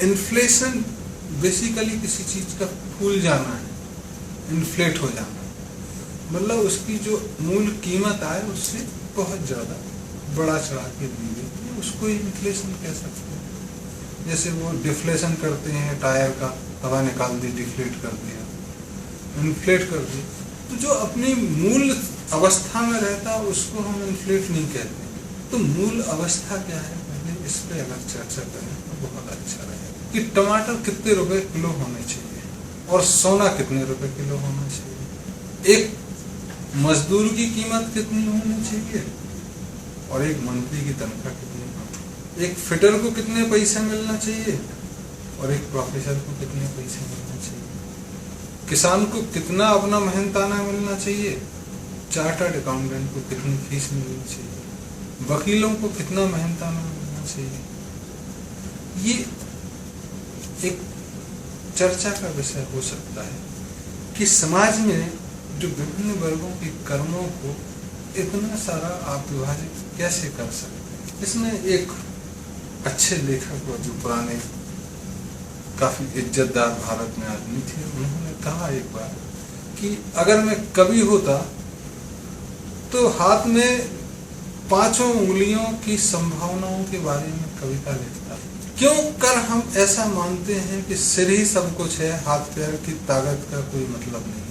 Inflation basically किसी चीज का फूल जाना है, इन्फ्लेट हो जाना, मतलब उसकी जो मूल कीमत आए उससे बहुत ज्यादा बड़ा चढ़ा के दी गई, उसको इन्फ्लेशन कह सकते हैं। जैसे वो डिफ्लेशन करते हैं टायर का, हवा निकाल दी, डिफ्लेट कर दिया, इन्फ्लेट कर दिया। तो जो अपनी मूल अवस्था में रहता उसको हम इन्फ्लेट नहीं कहते। तो मूल अवस्था क्या है, पहले इस पे अगर चर्चा करें तो बहुत अच्छा रहेगा कि टमाटर कितने रुपए किलो होने चाहिए और सोना कितने रुपए किलो होना चाहिए, एक मजदूर की कीमत कितनी होनी चाहिए और एक मंत्री की तनख्वाह कितनी होनी, एक फिटर को कितने पैसे मिलना चाहिए और एक प्रोफेसर को कितने पैसे मिलना चाहिए, किसान को कितना अपना मेहनताना मिलना चाहिए, चार्टर्ड अकाउंटेंट को कितनी फीस मिलनी चाहिए, वकीलों को कितना मेहनताना मिलना चाहिए। ये एक चर्चा का विषय हो सकता है कि समाज में जो विभिन्न वर्गों के कर्मों को इतना सारा आप विभाजित कैसे कर सकते हैं। इसमें एक अच्छे लेखक और जो पुराने काफी इज्जतदार भारत में आदमी थे, उन्होंने कहा एक बार कि अगर मैं कवि होता तो हाथ में 5 उंगलियों की संभावनाओं के बारे में कविता लिखता। क्यों कर हम ऐसा मानते हैं कि सिर ही सब कुछ है, हाथ पैर की ताकत का कोई मतलब नहीं,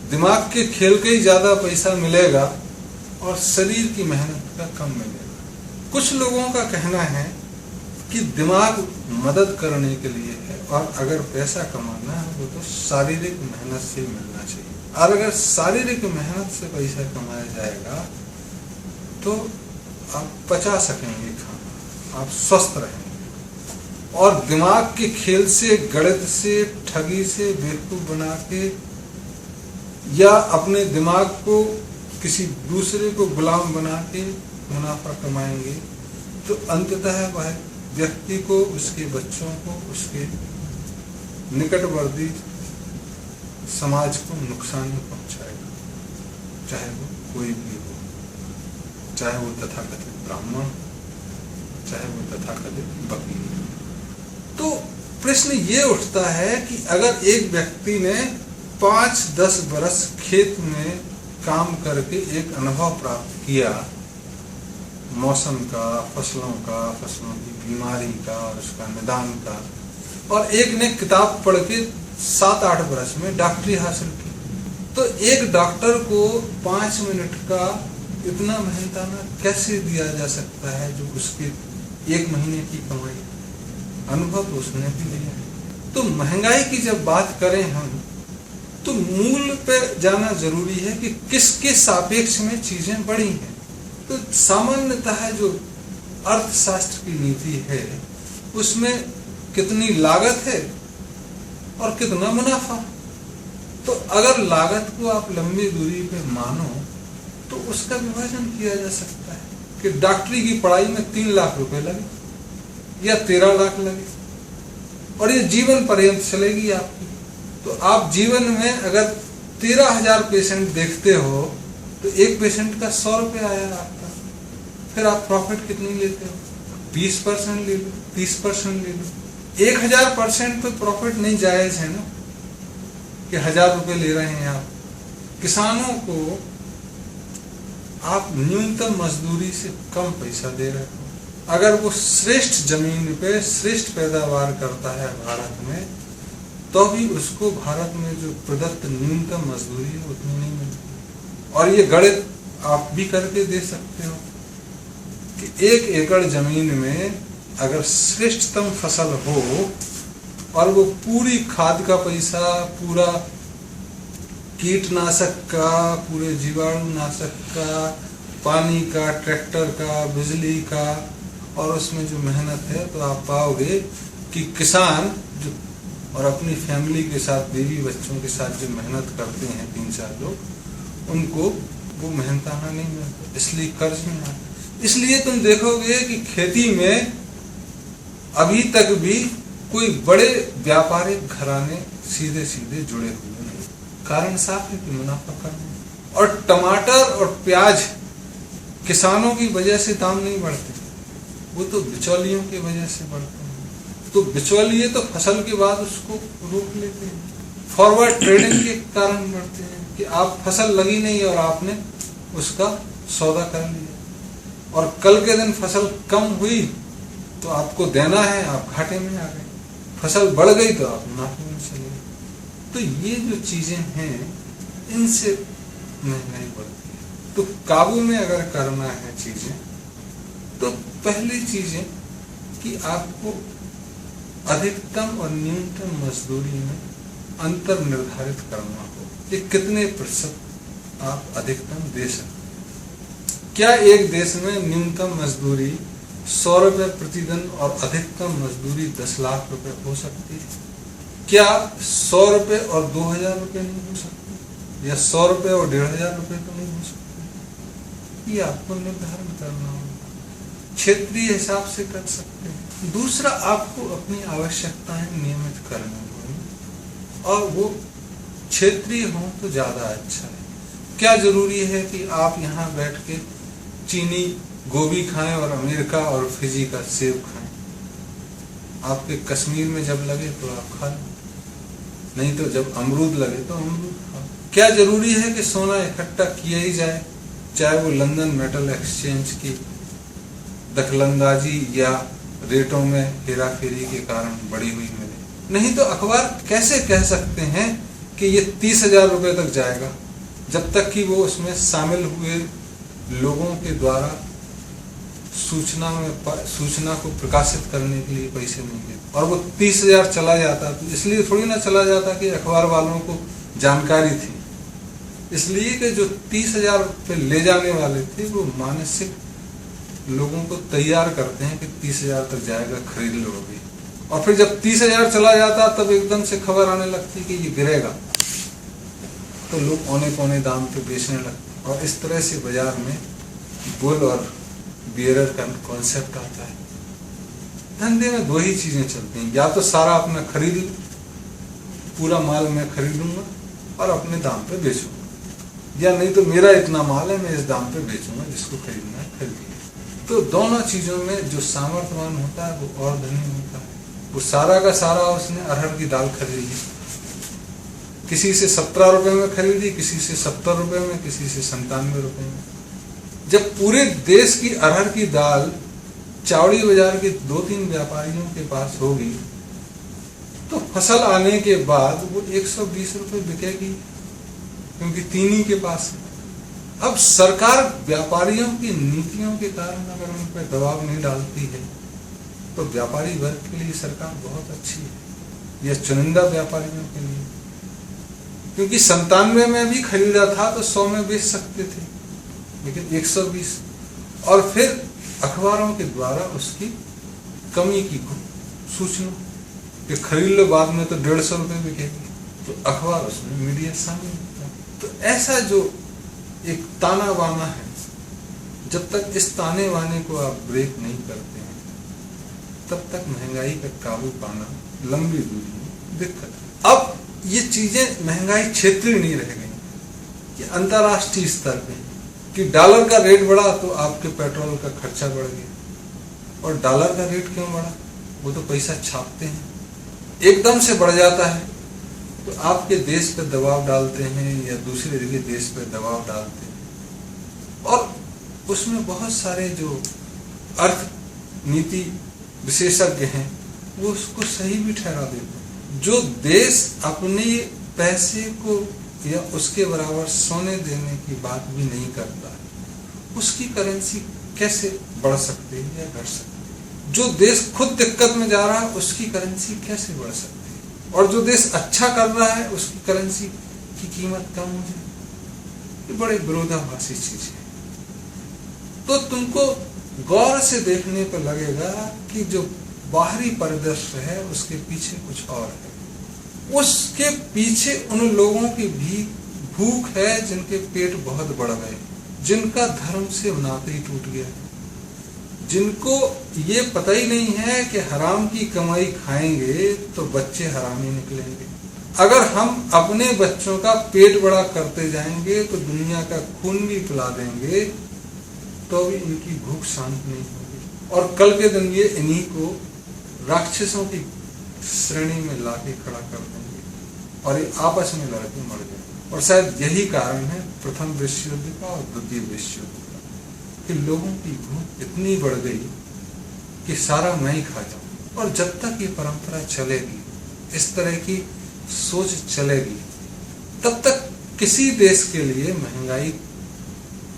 दिमाग के खेल के ही ज्यादा पैसा मिलेगा और शरीर की मेहनत का कम मिलेगा। कुछ लोगों का कहना है कि दिमाग मदद करने के लिए है और अगर पैसा कमाना है वो तो शारीरिक मेहनत से ही मिलना चाहिए, और अगर शारीरिक मेहनत से पैसा कमाया जाएगा तो आप पचा सकेंगे खाना, आप स्वस्थ रहेंगे, और दिमाग के खेल से, गणित से, ठगी से बेवकूफ बना के या अपने दिमाग को किसी दूसरे को गुलाम बना के मुनाफा कमाएंगे तो अंततः वह व्यक्ति को, उसके बच्चों को, उसके निकटवर्ती समाज को नुकसान ही पहुंचाएगा, चाहे वो कोई भी हो, चाहे वो तथाकथित ब्राह्मण, चाहे वो तथाकथित वकील। तो प्रश्न ये उठता है कि अगर एक व्यक्ति ने 5-10 बरस खेत में काम करके एक अनुभव प्राप्त किया, मौसम का, फसलों की बीमारी का और उसका निदान का, और एक ने किताब पढ़ के 7-8 बरस में डॉक्टरी हासिल की, तो एक डॉक्टर को 5 मिनट का इतना मेहनताना कैसे दिया जा सकता है जो उसके 1 महीने की कमाई। अनुभव तो उसने भी लिया है। तो महंगाई की जब बात करें हम, तो मूल पे जाना जरूरी है कि किसके सापेक्ष में चीजें बढ़ी हैं। तो सामान्यतः जो अर्थशास्त्र की नीति है उसमें कितनी लागत है और कितना मुनाफा। तो अगर लागत को आप लंबी दूरी पे मानो तो उसका विभाजन किया जा सकता है कि डॉक्टरी की पढ़ाई में 3 लाख रुपए लगे या 13 लाख लगे और ये जीवन पर्यंत चलेगी आपकी। तो आप जीवन में अगर 13,000 पेशेंट देखते हो तो एक पेशेंट का 100 रुपये आया आपका, फिर आप प्रॉफिट कितनी लेते हो? 20% ले लो, 30% ले लो। 1000% तो प्रॉफिट नहीं जायज है ना कि 1000 रुपये ले रहे हैं आप। किसानों को आप न्यूनतम मजदूरी से कम पैसा दे रहे हो। अगर वो श्रेष्ठ जमीन पे श्रेष्ठ पैदावार करता है भारत में, तो भी उसको भारत में जो प्रदत्त न्यूनतम मजदूरी है उतनी नहीं मिलती। और ये गणित आप भी करके दे सकते हो कि 1 एकड़ जमीन में अगर श्रेष्ठतम फसल हो और वो पूरी खाद का पैसा, पूरा कीटनाशक का, पूरे जीवाणुनाशक का, पानी का, ट्रैक्टर का, बिजली का, और उसमें जो मेहनत है, तो आप पाओगे कि किसान जो और अपनी फैमिली के साथ, बीवी बच्चों के साथ जो मेहनत करते हैं 3-4 लोग, उनको वो मेहनताना नहीं मिलता, इसलिए कर्ज में आते। इसलिए तुम देखोगे कि खेती में अभी तक भी कोई बड़े व्यापारिक घराने सीधे सीधे जुड़े हुए नहीं। कारण साफ है कि मुनाफा कम है। और टमाटर और प्याज किसानों की वजह से दाम नहीं बढ़ते, वो तो बिचौलियों की वजह से बढ़ते हैं। तो बिचौलिए तो फसल के बाद उसको रोक लेते हैं। फॉरवर्ड ट्रेडिंग के कारण बढ़ते हैं कि आप फसल लगी नहीं और आपने उसका सौदा कर लिया और कल के दिन फसल कम हुई तो आपको देना है, आप घाटे में आ गए। फसल बढ़ गई तो आप मुनाफे में चले गए। तो ये जो चीजें हैं इनसे महंगाई बढ़ती है। तो काबू में अगर करना है चीजें तो पहली चीजें कि आपको अधिकतम और न्यूनतम मजदूरी में अंतर निर्धारित करना हो कि कितने प्रतिशत आप अधिकतम दे सकते। क्या एक देश में न्यूनतम मजदूरी 100 रुपए प्रतिदिन और अधिकतम मजदूरी 10 लाख रुपए हो सकती है? क्या 100 रुपए और 2000 रुपए नहीं हो सकती, या 100 रुपए और 1500 रुपए तो नहीं हो सकती? ये आपको निर्धारण करना होगा, क्षेत्रीय हिसाब से कर सकते हैं। दूसरा, आपको अपनी आवश्यकताएं नियमित करनी होगी और वो क्षेत्रीय हो तो ज्यादा अच्छा है। क्या जरूरी है कि आप यहाँ बैठ के चीनी गोभी खाएं और अमेरिका और फिजी का सेब खाएं? आपके कश्मीर में जब लगे तो आप खा लें, नहीं तो जब अमरूद लगे तो अमरूद खाओ। क्या जरूरी है कि सोना इकट्ठा किया ही जाए, चाहे वो लंदन मेटल एक्सचेंज की दखलंदाजी या रेटों में हेरा फेरी के कारण बढ़ी हुई मिले? नहीं तो अखबार कैसे कह सकते हैं कि ये 30,000 रुपए तक जाएगा जब तक कि वो उसमें शामिल हुए लोगों के द्वारा सूचना को प्रकाशित करने के लिए पैसे नहीं देते। और वो 30,000 चला जाता तो इसलिए थोड़ी ना चला जाता कि अखबार वालों को जानकारी थी, इसलिए कि जो 30,000 रुपये ले जाने वाले थे वो मानसिक लोगों को तैयार करते हैं कि 30,000 तक जाएगा, खरीद लो अभी। और फिर जब 30,000 चला जाता तब एकदम से खबर आने लगती कि ये गिरेगा, तो लोग औने पौने दाम पे बेचने लगते। और इस तरह से बाजार में बुल और बियरर का कॉन्सेप्ट आता है। धंधे में दो ही चीजें चलती हैं, या तो सारा अपना खरीद लो, पूरा माल मैं खरीदूंगा और अपने दाम पे बेचूंगा, या नहीं तो मेरा इतना माल है मैं इस दाम पे बेचूंगा, जिसको खरीदना है खरीदिए। तो दोनों चीजों में जो सामर्थ्यवान होता है वो और धनी होता है। वो सारा का सारा उसने अरहर की दाल खरीदी, किसी से 17 रुपए में खरीदी, किसी से 70 रुपए में, किसी से 97 रुपए में। जब पूरे देश की अरहर की दाल चावड़ी बाजार के 2-3 व्यापारियों के पास होगी तो फसल आने के बाद वो 120 रुपए बिकेगी, क्योंकि 3 ही के पास है। अब सरकार व्यापारियों की नीतियों के कारण अगर उन पर दबाव नहीं डालती है तो व्यापारी वर्ग के लिए सरकार बहुत अच्छी है, या चुनिंदा व्यापारियों के लिए, क्योंकि 97 में भी खरीदा था तो 100 में बेच सकते थे, लेकिन 120। और फिर अखबारों के द्वारा उसकी कमी की सूचना कि खरीद लो, बाद में तो 150 रुपए बिकेगी, तो अखबार उसमें मीडिया शामिल होता है। तो ऐसा जो एक ताना बाना है, जब तक इस ताने बाने को आप ब्रेक नहीं करते हैं तब तक महंगाई का काबू पाना लंबी दूरी में दिक्कत है। अब ये चीजें महंगाई क्षेत्रीय नहीं रह गई, ये अंतर्राष्ट्रीय स्तर पे कि डॉलर का रेट बढ़ा तो आपके पेट्रोल का खर्चा बढ़ गया। और डॉलर का रेट क्यों बढ़ा? वो तो पैसा छापते हैं, एकदम से बढ़ जाता है तो आपके देश पे दबाव डालते हैं या दूसरे जगह देश पे दबाव डालते हैं। और उसमें बहुत सारे जो अर्थ नीति विशेषज्ञ हैं वो उसको सही भी ठहरा देते हैं। जो देश अपने पैसे को या उसके बराबर सोने देने की बात भी नहीं करता है, उसकी करेंसी कैसे बढ़ सकती है या घट सकती है? जो देश खुद दिक्कत में जा रहा है उसकी करेंसी कैसे बढ़ सकती है? और जो देश अच्छा कर रहा है उसकी करेंसी की कीमत कम हो जाए? ये बड़े विरोधाभासी चीज है। तो तुमको गौर से देखने पर लगेगा कि जो बाहरी परिदृश्य है उसके पीछे कुछ और है। उसके पीछे उन लोगों की भी भूख है जिनके पेट बहुत बढ़ गए, जिनका धर्म से नाता ही टूट गया, जिनको ये पता ही नहीं है कि हराम की कमाई खाएंगे तो बच्चे हरामी निकलेंगे। अगर हम अपने बच्चों का पेट बड़ा करते जाएंगे तो दुनिया का खून भी पिला देंगे तो भी इनकी भूख शांत नहीं होगी, और कल के दिन ये इन्हीं को राक्षसों की श्रेणी में लाके खड़ा कर देंगे और ये आपस में लड़के मर गए। और शायद यही कारण है प्रथम विश्व युद्ध का और द्वितीय विश्व युद्ध का, कि लोगों की भूख इतनी बढ़ गई कि सारा मैं ही खा जाऊं। और जब तक ये परंपरा चलेगी, इस तरह की सोच चलेगी, तब तक किसी देश के लिए महंगाई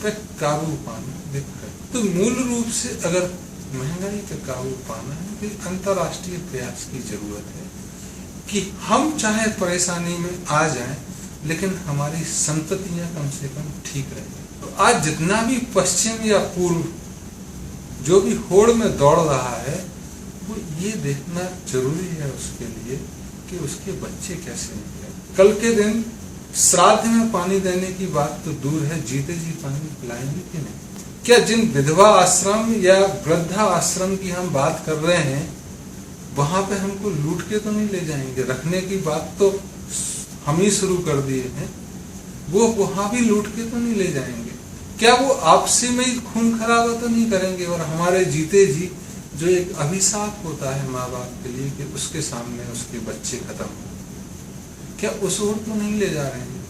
पे काबू पाना दिक्कत है। तो मूल रूप से अगर महंगाई पे काबू पाना है तो अंतर्राष्ट्रीय प्रयास की जरूरत है कि हम चाहे परेशानी में आ जाएं, लेकिन हमारी संततियां कम से कम ठीक रहें। तो आज जितना भी पश्चिम या पूर्व जो भी होड़ में दौड़ रहा है, वो ये देखना जरूरी है उसके लिए कि उसके बच्चे कैसे निकले। कल के दिन श्राद्ध में पानी देने की बात तो दूर है, जीते जी पानी पिलाएंगे कि नहीं? क्या जिन विधवा आश्रम या वृद्धा आश्रम की हम बात कर रहे हैं, वहां पे हमको लूट के तो नहीं ले जाएंगे? रखने की बात तो हम ही शुरू कर दिए हैं, वो वहां भी लूट के तो नहीं ले जाएंगे? क्या वो आपसी में ही खून खराबा तो नहीं करेंगे? और हमारे जीते जी जो एक अभिशाप होता है माँ बाप के लिए कि उसके सामने उसके बच्चे खत्म हो, क्या उस ओर तो नहीं ले जा रहे हैं?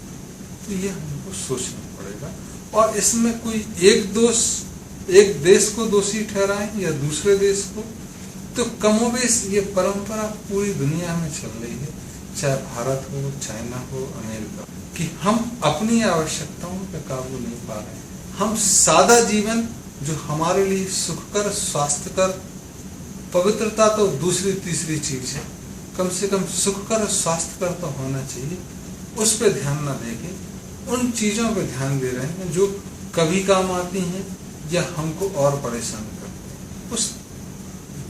तो ये हमको सोचना पड़ेगा। और इसमें कोई एक देश को दोषी ठहराएं या दूसरे देश को, तो कमोबेश ये परंपरा पूरी दुनिया में चल रही है, चाहे भारत हो, चाइना हो, अमेरिका, कि हम अपनी आवश्यकताओं पर काबू नहीं पा रहे हैं। हम सादा जीवन जो हमारे लिए सुखकर, स्वास्थ्यकर, पवित्रता तो दूसरी तीसरी चीज है, कम से कम सुखकर और स्वास्थ्यकर तो होना चाहिए, उस पर ध्यान न देके उन चीजों पे ध्यान दे रहे हैं जो कभी काम आती हैं या हमको और परेशान करते हैं। उस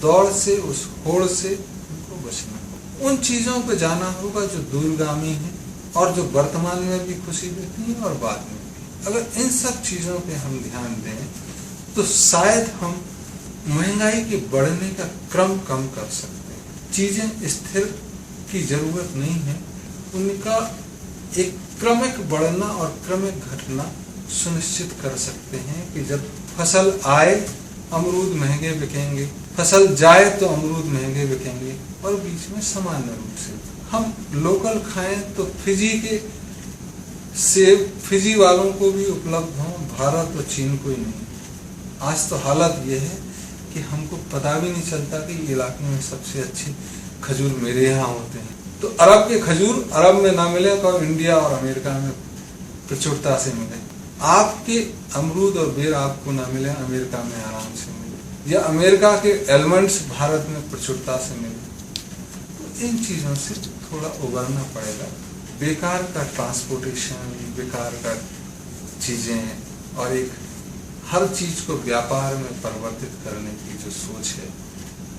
दौड़ से, उस होड़ से हमको बचना होगा। उन चीजों पे जाना होगा जो दूरगामी है और जो वर्तमान में भी खुशी देती है और बाद में भी। अगर इन सब चीजों पे हम ध्यान दें तो शायद हम महंगाई के बढ़ने का क्रम कम कर सकते हैं। चीजें स्थिर की जरूरत नहीं है, उनका एक क्रमिक बढ़ना और क्रमिक घटना सुनिश्चित कर सकते हैं कि जब फसल आए अमरूद महंगे बिकेंगे, फसल जाए तो अमरूद महंगे बिकेंगे, और बीच में सामान्य रूप से हम लोकल खाएं तो फिजी के सेब फिजी वालों को भी उपलब्ध हों, भारत और चीन को ही नहीं। आज तो हालत यह है कि हमको पता भी नहीं चलता कि इलाके में सबसे अच्छे खजूर मेरे यहाँ होते हैं। तो अरब के खजूर अरब में ना मिले तो इंडिया और अमेरिका में प्रचुरता से मिले। आपके अमरूद और बेर आपको ना मिले, अमेरिका में आराम से मिले, या अमेरिका के एलमंड्स भारत में प्रचुरता से मिले। तो इन चीजों से थोड़ा उबरना पड़ेगा। बेकार का ट्रांसपोर्टेशन, बेकार का चीजें और एक हर चीज को व्यापार में परिवर्तित करने की जो सोच है,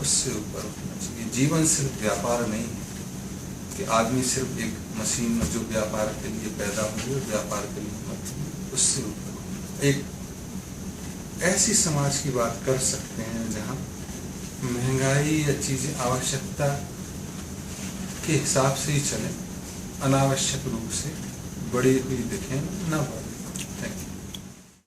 उससे ऊपर उठना चाहिए। जीवन सिर्फ व्यापार नहीं है कि आदमी सिर्फ एक मशीन जो व्यापार के लिए पैदा हुई है, व्यापार के लिए मत, उससे ऊपर एक ऐसी समाज की बात कर सकते हैं जहाँ महंगाई या चीजें आवश्यकता के हिसाब से ही चले, अनावश्यक रूप से बड़ी हुई दिखें न बढ़े।